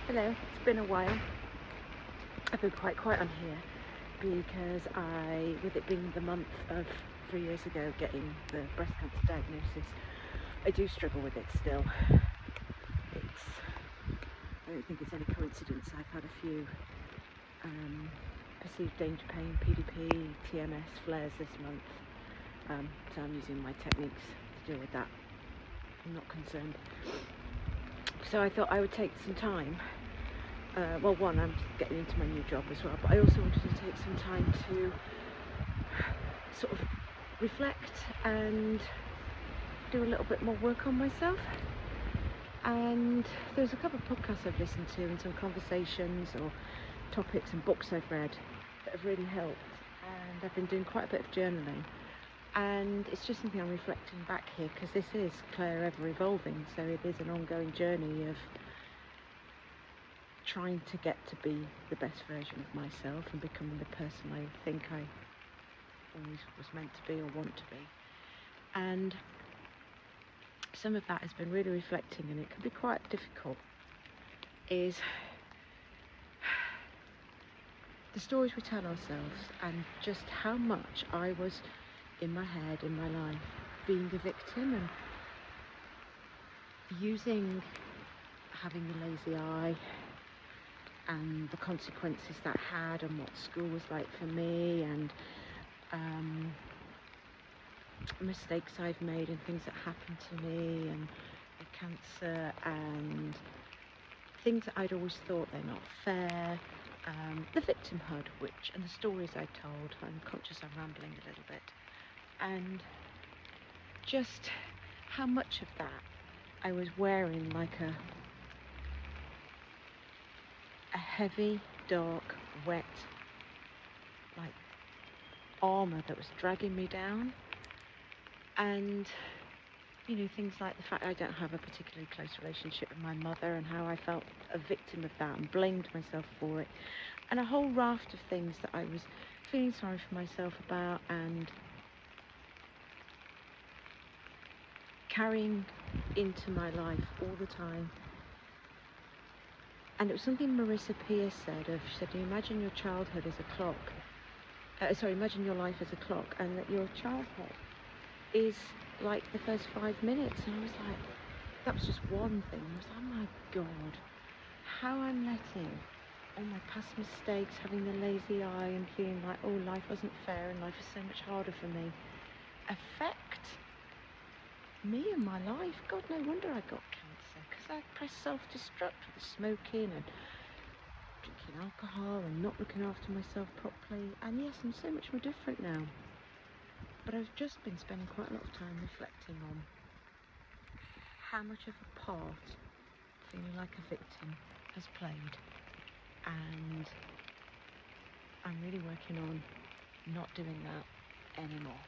Hello, it's been a while. I've been quite quiet on here because with it being the month of 3 years ago getting the breast cancer diagnosis, I do struggle with it still. I don't think it's any coincidence. I've had a few perceived danger pain, PDP, TMS flares this month, so I'm using my techniques to deal with that. I'm not concerned. So I thought I would take some time. One, I'm getting into my new job as well, but I also wanted to take some time to sort of reflect and do a little bit more work on myself. And there's a couple of podcasts I've listened to and some conversations or topics and books I've read that have really helped. And I've been doing quite a bit of journaling. And it's just something I'm reflecting back here, because this is Claire ever evolving, so it is an ongoing journey of trying to get to be the best version of myself and becoming the person I think I always was meant to be or want to be. And some of that has been really reflecting, and it can be quite difficult, is the stories we tell ourselves and just how much I was in my head, in my life, being a victim and using having the lazy eye and the consequences that had, and what school was like for me, and mistakes I've made and things that happened to me, and the cancer, and things that I'd always thought they're not fair, the victimhood, and the stories I told. I'm conscious I'm rambling a little bit, and just how much of that I was wearing like a heavy, dark, wet, like armour that was dragging me down. And things like the fact I don't have a particularly close relationship with my mother, and how I felt a victim of that and blamed myself for it, and a whole raft of things that I was feeling sorry for myself about and carrying into my life all the time. And it was something Marissa Peer said. She said, imagine your childhood as a clock. Imagine your life as a clock, and that your childhood is like the first 5 minutes. And I was like, that was just one thing. I was like, oh my God, how I'm letting all my past mistakes, having the lazy eye and feeling like, oh, life wasn't fair and life is so much harder for me, affect me and my life. God, no wonder I got cancer, because I pressed self-destruct with the smoking and drinking alcohol and not looking after myself properly. And yes, I'm so much more different now, but I've just been spending quite a lot of time reflecting on how much of a part feeling like a victim has played, and I'm really working on not doing that anymore.